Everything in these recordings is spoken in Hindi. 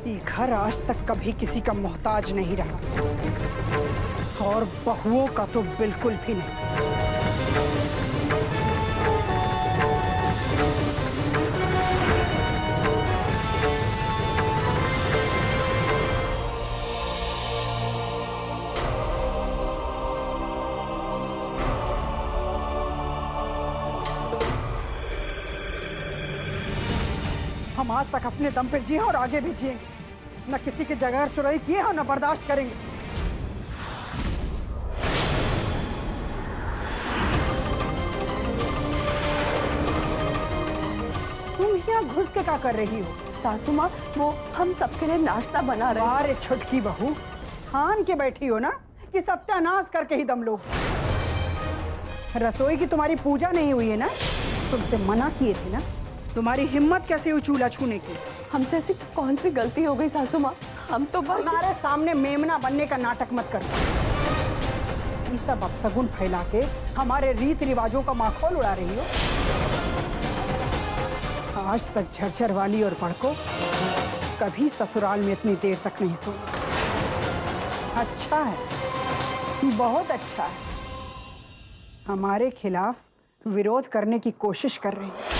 ये घर आज तक कभी किसी का मोहताज नहीं रहा और बहुओं का तो बिल्कुल भी नहीं। हम आज तक अपने दम पे जिए और आगे भी जिएंगे, न किसी की जगह चुराई किए और न बर्दाश्त करेंगे। तुम यहाँ घुस के क्या कर रही हो? सासू माँ, वो हम सबके लिए नाश्ता बना रहे हैं। अरे छुटकी बहू, ठान के बैठी हो ना कि सत्यानाश करके ही दम लोगे। रसोई की तुम्हारी पूजा नहीं हुई है ना? तुमसे मना किए थे ना। तुम्हारी हिम्मत कैसे हुई चूल्हा छूने की? हमसे ऐसी कौन सी गलती हो गई सासू माँ? हम तो बस हमारे सामने मेमना बनने का नाटक मत करो। ये सब अपशगुन फैला के हमारे रीत रिवाजों का माखौल उड़ा रही हो। आज तक झरझर वाली और बड़को कभी ससुराल में इतनी देर तक नहीं सोई। अच्छा है, बहुत अच्छा है। हमारे खिलाफ विरोध करने की कोशिश कर रही है।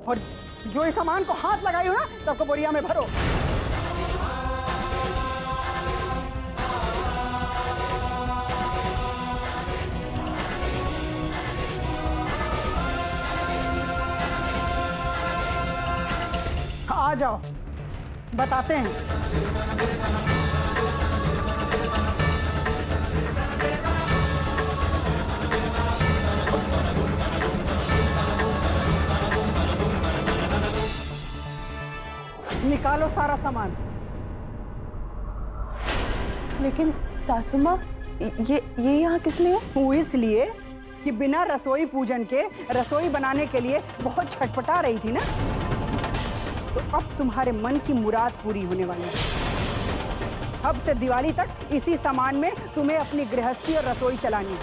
और जो इस सामान को हाथ लगाई हो ना, सबको बोरिया में भरो। आ जाओ, बताते हैं। निकालो सारा सामान। लेकिन सासू माँ, ये यहाँ किस लिए? वो इसलिए कि बिना रसोई पूजन के रसोई बनाने के लिए बहुत छटपटा रही थी ना, तो अब तुम्हारे मन की मुराद पूरी होने वाली है। अब से दिवाली तक इसी सामान में तुम्हें अपनी गृहस्थी और रसोई चलानी है,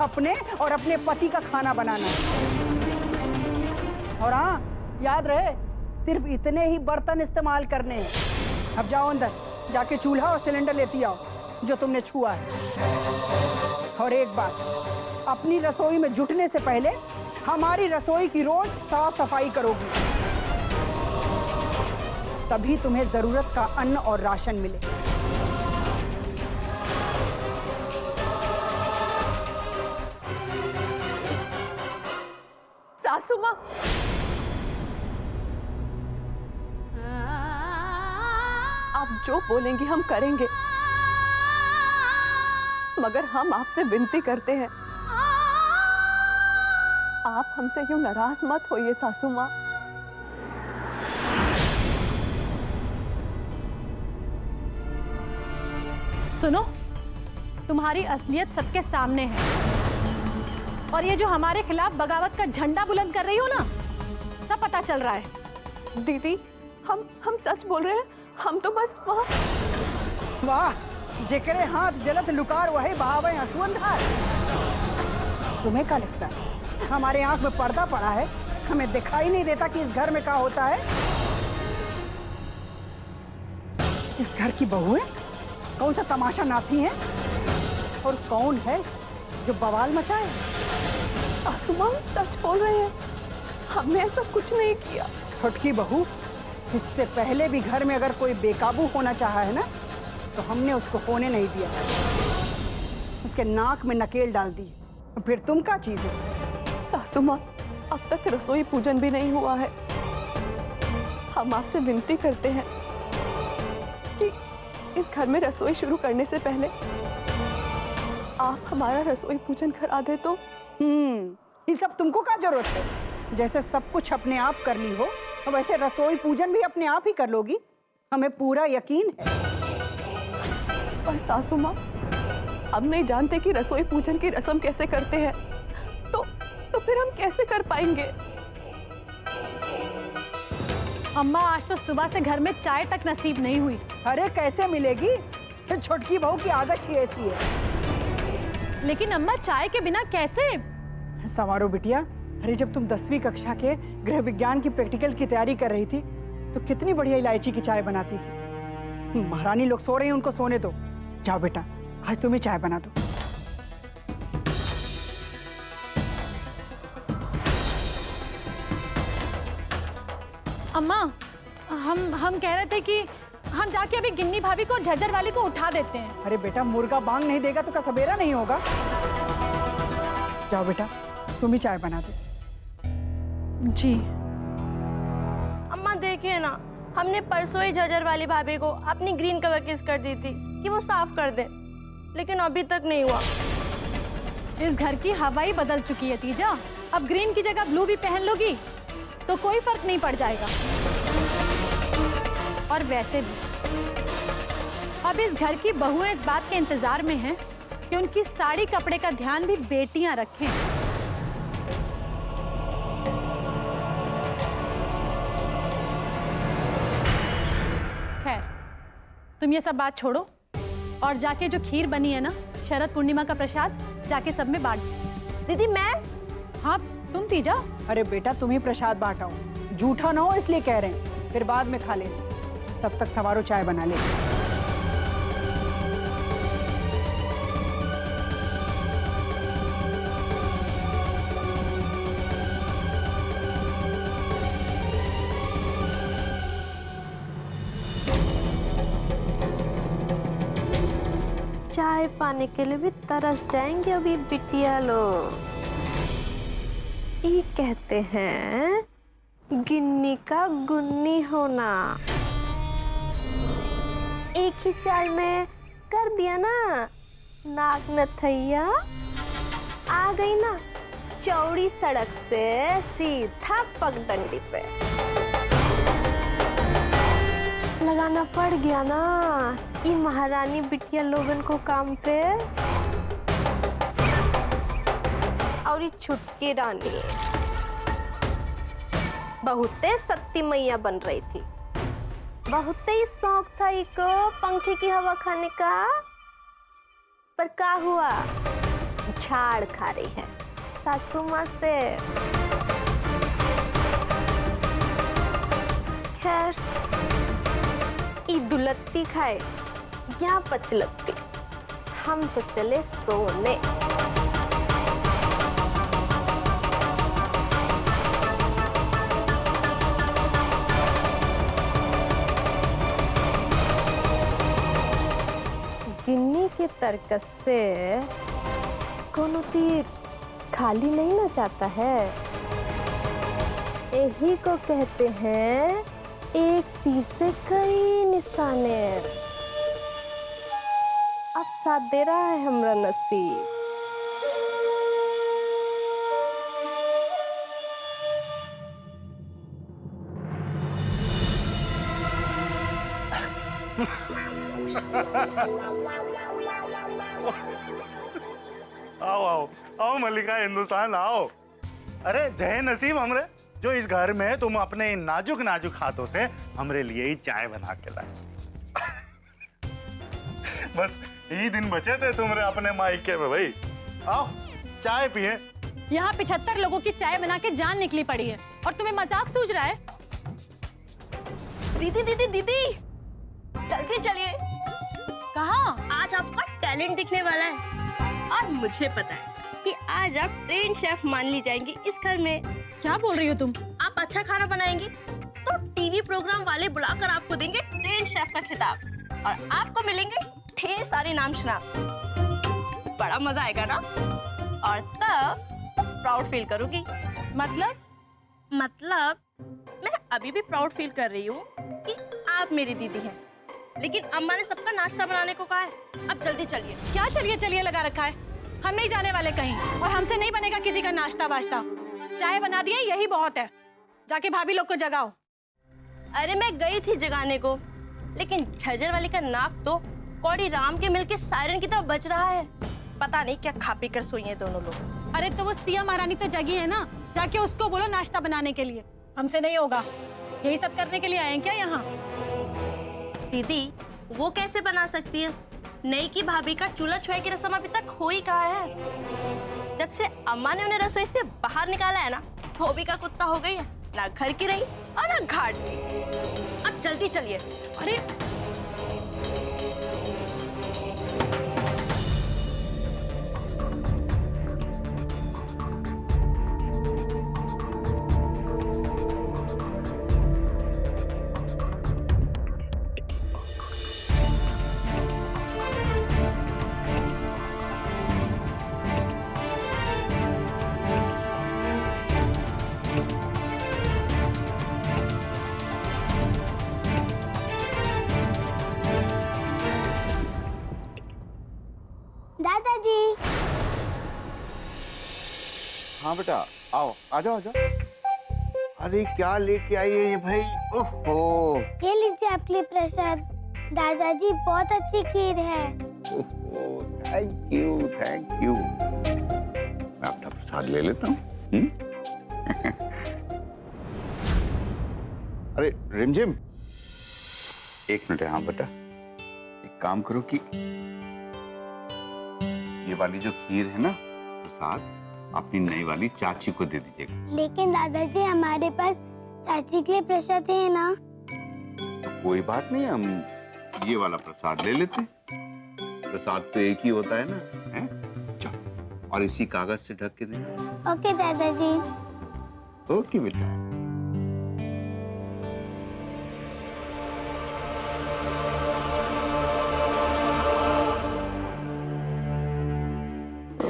अपने और अपने पति का खाना बनाना है। और हाँ, याद रहे, सिर्फ इतने ही बर्तन इस्तेमाल करने हैं। अब जाओ अंदर, जाके चूल्हा और सिलेंडर लेती आओ जो तुमने छुआ है। और एक बात, अपनी रसोई में जुटने से पहले हमारी रसोई की रोज साफ सफाई करोगी, तभी तुम्हें जरूरत का अन्न और राशन मिले। सासू माँ, आप जो बोलेंगी हम करेंगे, मगर हम आपसे विनती करते हैं, आप हमसे यूं नाराज मत होइए सासू माँ। सुनो, तुम्हारी असलियत सबके सामने है और ये जो हमारे खिलाफ बगावत का झंडा बुलंद कर रही हो ना, सब पता चल रहा है। दीदी, हम सच बोल रहे हैं। हम तो बस वाह, जेकरे हाथ जलत लुकार वही बहावे हसुअंधार। तुम्हें क्या लगता है हमारे आंख में पर्दा पड़ा है, हमें दिखाई नहीं देता कि इस घर में क्या होता है? इस घर की बहू है, कौन सा तमाशा नाथी है और कौन है जो बवाल मचाए? सासू माँ सच बोल रहे हैं, हमने ऐसा कुछ नहीं किया। छुटकी बहू, इससे पहले भी घर में अगर कोई बेकाबू होना चाहा है ना, तो हमने उसको होने नहीं दिया, उसके नाक में नकेल डाल दी। फिर तुम क्या चीज हो? सासू माँ, अब तक रसोई पूजन भी नहीं हुआ है। हम आपसे विनती करते हैं कि इस घर में रसोई शुरू करने से पहले आप हमारा रसोई पूजन करा दे तो। ये सब तुमको क्या जरूरत है? जैसे सब कुछ अपने आप कर ली हो, वैसे रसोई पूजन भी अपने आप ही कर लोगी, हमें पूरा यकीन है। पर सासू माँ, हम नहीं जानते कि रसोई पूजन की रस्म कैसे करते हैं, तो फिर हम कैसे कर पाएंगे? अम्मा, आज तो सुबह से घर में चाय तक नसीब नहीं हुई। अरे कैसे मिलेगी? छोटकी बहू की आदत ही ऐसी है। लेकिन अम्मा चाय के बिना कैसे? संवारो बिटिया, अरे जब तुम 10वीं कक्षा के गृह विज्ञान की प्रैक्टिकल की तैयारी कर रही थी तो कितनी बढ़िया इलायची की चाय बनाती थी। महारानी लोग सो रही हैं, उनको सोने दो। जाओ बेटा, आज तुम्हें चाय बना दो। अम्मा, हम कह रहे थे कि हम जाके अभी गिन्नी भाभी को और झज्जर वाली को उठा देते हैं। अरे बेटा, मुर्गा बांग नहीं देगा तो क्या सवेरा नहीं होगा? जाओ बेटा, तुम ही चाय बना दो। जी अम्मा देखिए ना, हमने परसों ही झज्जर वाली भाभी को अपनी ग्रीन कलर किस कर दी थी कि वो साफ कर दे, लेकिन अभी तक नहीं हुआ। इस घर की हवा ही बदल चुकी है तीजा। अब ग्रीन की जगह ब्लू भी पहन लोगी तो कोई फर्क नहीं पड़ जाएगा। और वैसे भी अब इस घर की बहुएं इस बात के इंतजार में हैं कि उनकी साड़ी कपड़े का ध्यान भी बेटियां रखें। खैर, तुम ये सब बात छोड़ो और जाके जो खीर बनी है ना, शरद पूर्णिमा का प्रसाद, जाके सब में बांट दो। दीदी मैं? हाँ तुम तीजा। अरे बेटा, तुम ही प्रसाद बांटाओ, झूठा ना हो इसलिए कह रहे हैं, फिर बाद में खा लेंगे। तब तक संवारो चाय बना ले। चाय पाने के लिए भी तरस जाएंगे अभी बिटिया लोग। ये कहते हैं गिन्नी का गुन्नी होना। एक ही चाय में कर दिया ना नाग नथैया। आ गई ना चौड़ी सड़क से सीधा पगडंडी पे। लगाना पड़ गया ना ये महारानी बिटिया लोगन को काम पे। और ये छुटकी रानी बहुते सत्ती मैया बन रही थी। बहुते ही शौक था इसको पंखे की हवा खाने का, पर क्या हुआ? झाड़ खा रही है सासू माँ से। खैर, ई दुलत्ती खाए या पचलत्ती, हम तो चले सोने। गिन्नी के तर्कस से कोनो तीर खाली नहीं ना जाता है। यही को कहते हैं एक तीर से कई निशाने। अब साथ दे रहा है हमरा नसीब। आओ आओ आओ मल्लिका, हिंदुस्तान आओ। अरे जय नसीब हमरे, जो इस घर में तुम अपने इन नाजुक नाजुक हाथों से हमरे लिए ही चाय बना के लाए। बस यही दिन बचे थे तुम्हारे अपने मायके में। भाई आओ चाय पिए। यहाँ 75 लोगों की चाय बना के जान निकली पड़ी है और तुम्हें मजाक सूझ रहा है? दीदी दीदी दीदी जल्दी चलिए। कहाँ? आज आपका टैलेंट दिखने वाला है और मुझे पता है कि आज आप ट्रेन शेफ मान ली जाएंगी इस घर में। क्या बोल रही हो तुम? आप अच्छा खाना बनाएंगी तो टीवी प्रोग्राम वाले बुलाकर आपको देंगे ट्रेन शेफ का खिताब और आपको मिलेंगे ढेर सारे इनाम शनाम। बड़ा मजा आएगा ना? और तब प्राउड फील करूंगी। मतलब मैं अभी भी प्राउड फील कर रही हूँ कि आप मेरी दीदी हैं, लेकिन अम्मा ने सबका नाश्ता बनाने को कहा है। अब जल्दी चलिए। क्या चलिए चलिए लगा रखा है? हम नहीं जाने वाले कहीं और हमसे नहीं बनेगा किसी का नाश्ता वाश्ता। चाय बना दिए, यही बहुत है। जाके भाभी लोग को जगाओ। अरे मैं गई थी जगाने को, लेकिन झज्जर वाली का नाक तो कौड़ी राम के मिल के सायरन की तरफ बज रहा है। पता नहीं क्या खा पी कर सोई हैं दोनों लोग। अरे तो वो सिया महारानी तो जगी है ना, जाके उसको बोलो नाश्ता बनाने के लिए। हमसे नहीं होगा। यही सब करने के लिए आए हैं क्या यहाँ? दीदी वो कैसे बना सकती है? नई की भाभी का चूल्हा छुए की रस्म अभी तक हो ही कहा है। जब से अम्मा ने उन्हें रसोई से बाहर निकाला है ना, धोबी का कुत्ता हो गई है, ना घर की रही और ना घाट की। अब जल्दी चलिए। अरे दादाजी। हाँ बेटा, आओ, आ जाओ, आ जाओ। अरे क्या लेके आई है ये भाई? ओहो। ये लीजिए आपके लिए प्रसाद। दादाजी बहुत अच्छी खीर है। ओहो, थैंक यू, थैंक यू। मैं अपना प्रसाद ले लेता हूँ। अरे रिमझिम, एक मिनट। हाँ बेटा, एक काम करो कि ये वाली जो खीर है ना, प्रसाद अपनी नई वाली चाची को दे दीजिएगा। लेकिन दादाजी हमारे पास चाची के लिए प्रसाद है ना। तो कोई बात नहीं, हम ये वाला प्रसाद ले लेते। प्रसाद तो एक ही होता है ना, हैं? चलो, और इसी कागज से ढक के देना। ओके दादाजी। ओके बेटा।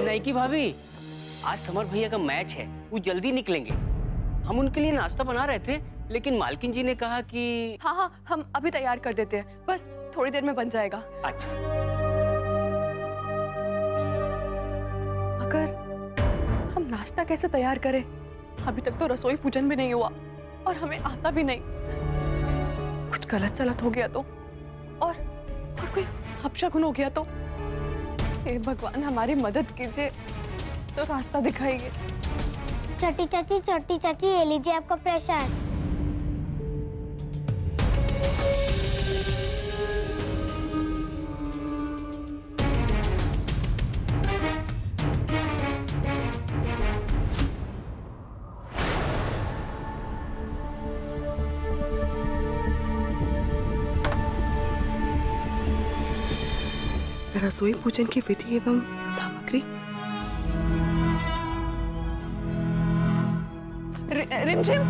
नहीं की भाभी, आज समर भैया का मैच है, वो जल्दी निकलेंगे। हम उनके लिए नाश्ता बना रहे थे, लेकिन मालकिन जी ने कहा कि हाँ हाँ, हम अभी तैयार कर देते हैं, बस थोड़ी देर में बन जाएगा। अच्छा। मगर हम नाश्ता कैसे तैयार करें? अभी तक तो रसोई पूजन भी नहीं हुआ और हमें आता भी नहीं। कुछ गलत सलत हो गया तो, और कोई अपशगुन हो गया तो। हे भगवान, हमारी मदद कीजिए, तो रास्ता दिखाइए। छोटी चाची, ये लीजिए आपका प्रसाद। रसोई पूजन की विधि एवं सामग्री। रिमझिम,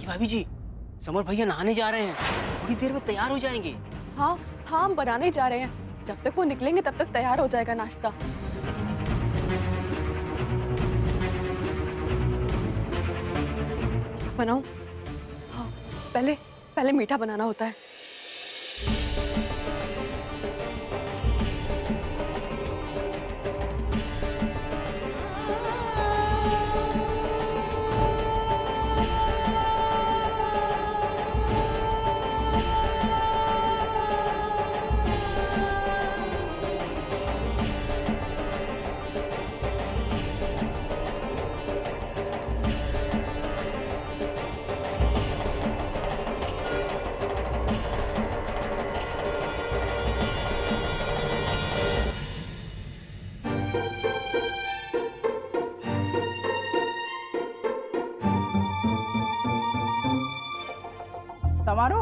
भाभी जी, समर भैया नहाने जा रहे हैं, थोड़ी देर में तैयार हो जाएंगे। हाँ हाँ, हम बनाने जा रहे हैं। जब तक वो निकलेंगे तब तक तैयार हो जाएगा नाश्ता। बनाऊं? हाँ, पहले मीठा बनाना होता है। समारो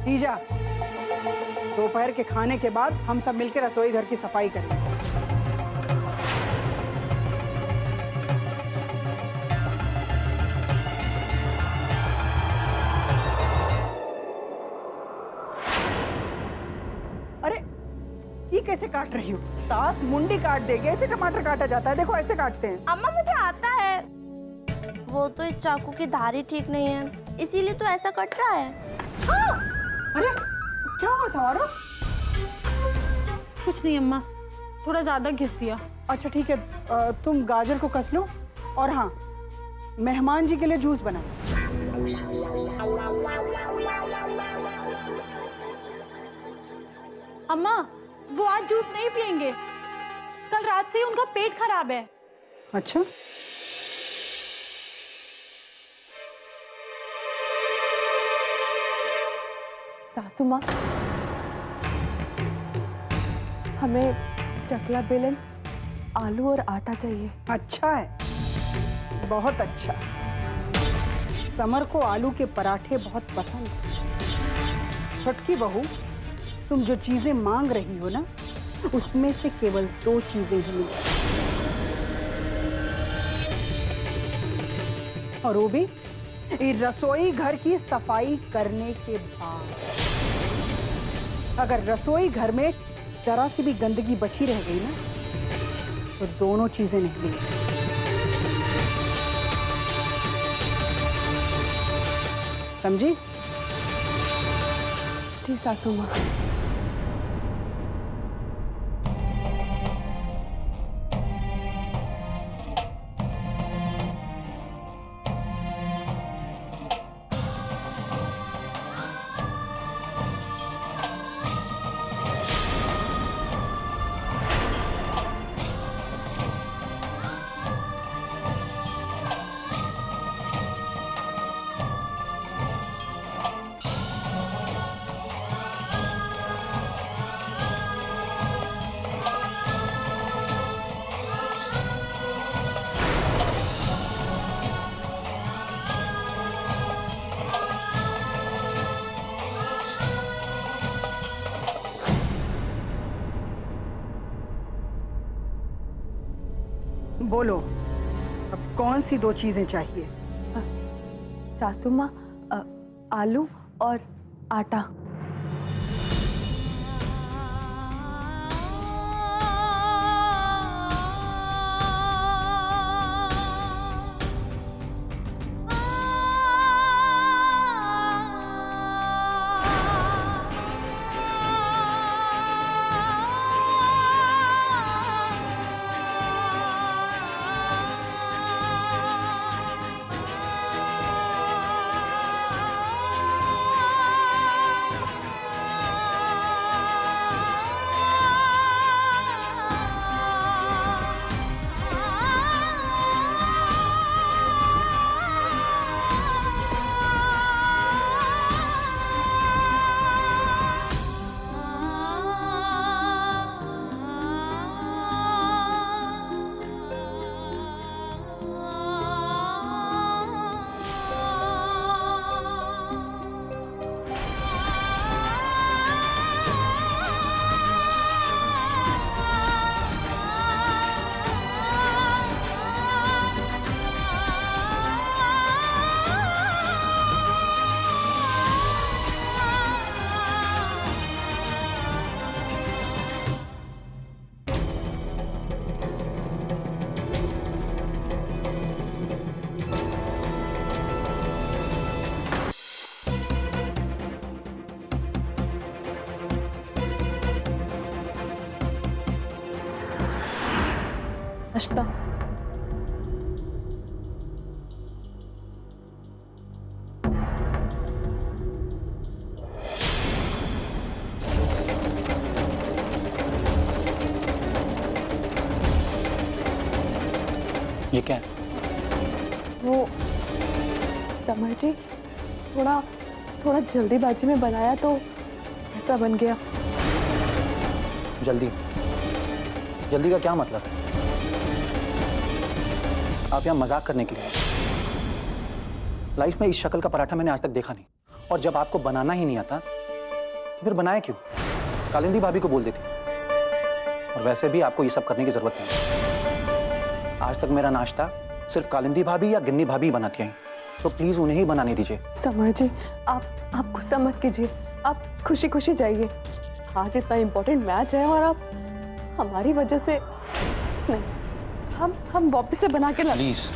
लीजा, दोपहर के खाने के बाद हम सब मिलकर रसोई घर की सफाई करेंगे। कैसे काट रही हो? सास मुंडी काट देगी, ऐसे टमाटर काटा जाता है? देखो ऐसे काटते हैं। अम्मा मुझे आता है, वो तो इस चाकू की धार ही ठीक नहीं है, इसीलिए तो ऐसा कट रहा है। अरे क्या हुआ सवारो? कुछ नहीं अम्मा, थोड़ा ज्यादा घिस दिया। अच्छा ठीक है, तुम गाजर को कस लो और हाँ, मेहमान जी के लिए जूस बनाओ। अम्मा वो आज जूस नहीं पियेंगे, कल रात से ही उनका पेट खराब है। अच्छा सासू माँ, हमें चकला बेलन, आलू और आटा चाहिए। अच्छा है, बहुत अच्छा। समर को आलू के पराठे बहुत पसंद है। छोटकी बहू, तुम जो चीजें मांग रही हो ना, उसमें से केवल 2 चीजें ही मिली, और वो भी रसोई घर की सफाई करने के बाद। अगर रसोई घर में जरा सी भी गंदगी बची रह गई ना, तो दोनों चीजें नहीं मिली। समझी? जी सासू माँ। बोलो, अब कौन सी 2 चीजें चाहिए? सासू माँ, आलू और आटा। नाश्ता। ये क्या है? वो समर जी, थोड़ा जल्दीबाजी में बनाया तो ऐसा बन गया। जल्दी का क्या मतलब है? आप यहाँ मजाक करने के लिए? लाइफ में इस शक्ल का पराठा मैंने आज तक देखा नहीं, और जब आपको बनाना ही नहीं आता तो फिर बनाया क्यों? कालिंदी भाभी को बोल देती। और वैसे भी आपको ये सब करने की जरूरत नहीं। आज तक मेरा नाश्ता सिर्फ कालिंदी भाभी या गिन्नी भाभी बनाती हैं, तो प्लीज उन्हें ही बनाने दीजिए। समर जी, आप गुस्सा मत कीजिए, आप खुशी खुशी जाइए। आज इतना इम्पोर्टेंट मैच है और आप हमारी वजह से नहीं, हम वापस से बना के ला। प्लीज,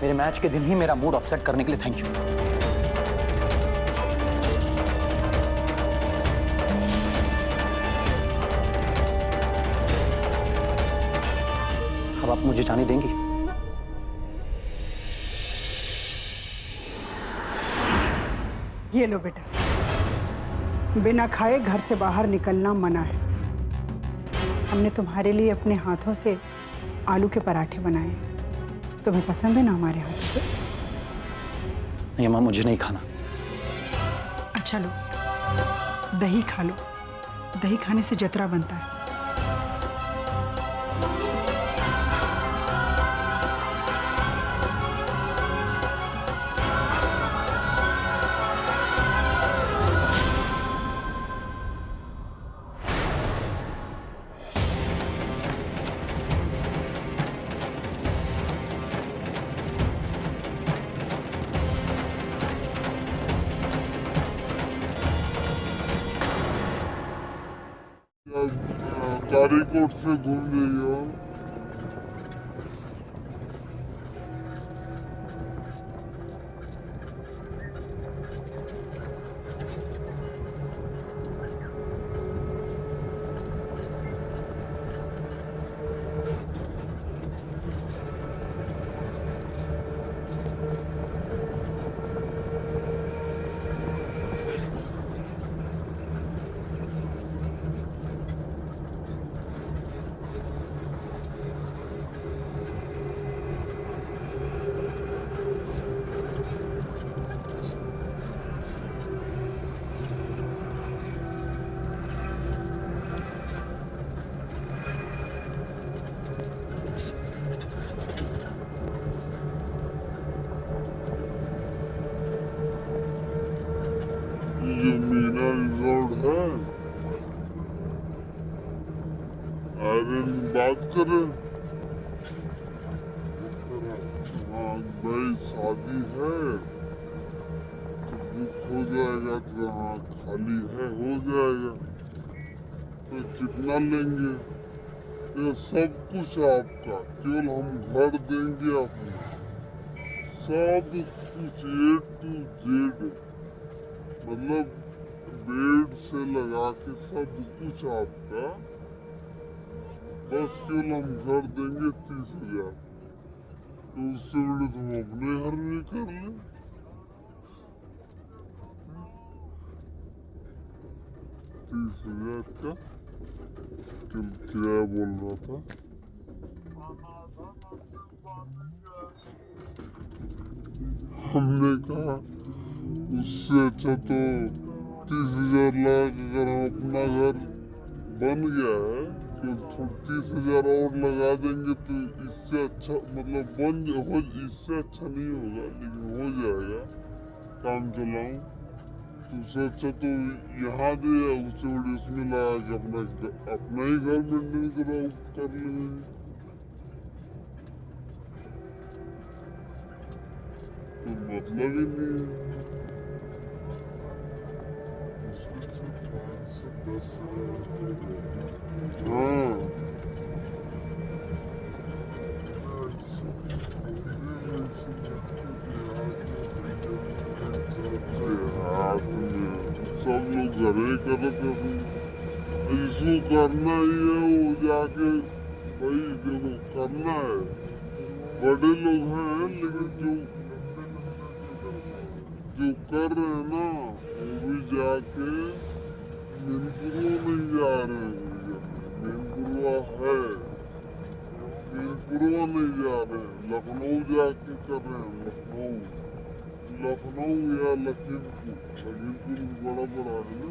मेरे मैच के दिन ही मेरा मूड अपसेट करने के लिए थैंक यू। अब आप मुझे जाने देंगी? ये लो बेटा, बिना खाए घर से बाहर निकलना मना है। हमने तुम्हारे लिए अपने हाथों से आलू के पराठे बनाए हैं। तुम्हें पसंद है ना हमारे हाथ से? नहीं अम्मा, मुझे नहीं खाना। अच्छा लो, दही खा लो। दही खाने से जतरा बनता है। कारीकोट से घूम रही हो? ये मीना रिजॉर्ट है, आयरन बात करें। हाँ भाई, शादी है तो बुक हो जाएगा, तो हाँ खाली है, हो जाएगा। तो कितना लेंगे? ये सब कुछ आपका, केवल हम घर देंगे आपको, सब कुछ A to Z, मतलब बेड से लगा के सब कुछ आपका। बस केवल हम घर देंगे 30,000। तो उससे बड़े तुम अपने घर में कर ले। 30,000 का किराया बोल रहा था। हमने कहा उससे अच्छा तो 30,000 लाख, अगर हम अपना घर बन गया है तो 30,000 और लगा देंगे तो इससे अच्छा, मतलब इससे अच्छा नहीं होगा, लेकिन हो जाएगा, काम चलाऊं। तो उससे अच्छा तो यहाँ दे, या उससे बड़ी उसमें लगा के अपना ही घर मेंटेन कर लेंगे। तो मतलब ही नहीं है। हाँ सब लोग घरे करते हैं, इसको करना ही है। वो जाके भाई देखो करना है, बड़े लोग हैं, लेकिन जो कर रहे हैं ना, वो भी जाके मीनपुरवा नहीं जा रहे हैं। मीनपुरवा है, मीनपुरवा नहीं जा रहे हैं, लखनऊ जाके कर रहे हैं। लखनऊ या लखीमपुर बड़ा बड़ा है ना।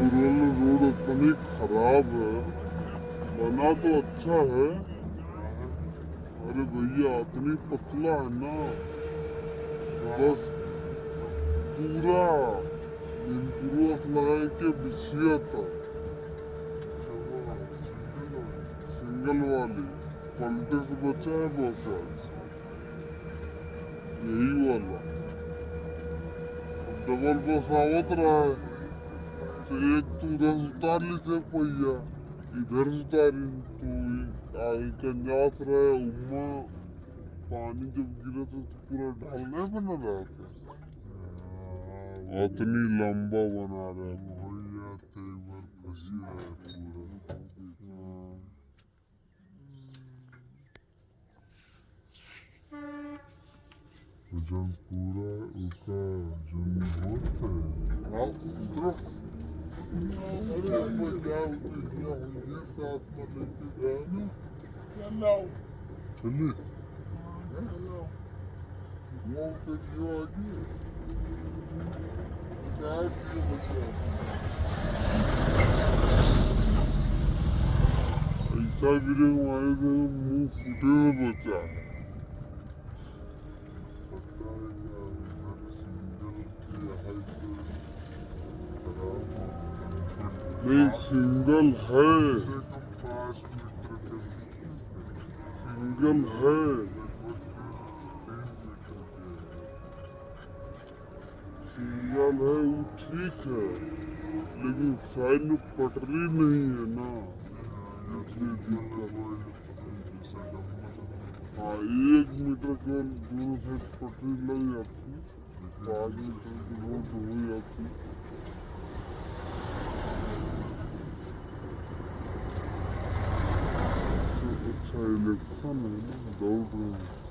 वाला रोड इतनी खराब है, बना तो अच्छा है। अरे भैया इतनी पतला है ना, बस पूरा लगा के बिछिया था। सिंगल वाली पलटे से बचा है बहुत सारा, यही वाला। डबल बस आवत रहा है तो एक तू उधर से उतार ली थे पहिया, इधर से उतारी तो आगे कंजास रहे उम्मा, पानी जब गिरा तो पूरा ढालना बना रहा था। इतनी लंबा बना रहे भैया, तो एक बार फंसी है पूरा। वजन पूरा उसका वजन बहुत है। आओ उतरो। अरे क्या ये सांस में लेके गए चलिए वो तो क्यों आगे ऐसा गिरे हमारे तो मुंह फूटे हुए बचा। नहीं सिंगल है, सिंगल है, सिंगल है वो ठीक है, लेकिन साइड में पटरी नहीं है ना, इसलिए दिक्कत। हाँ 1 मीटर के दोनों साइड पटरी लग जाती, 5 मीटर की रोड हो जाती। अच्छा इलेक्शन है ना, दौड़ रहे हैं।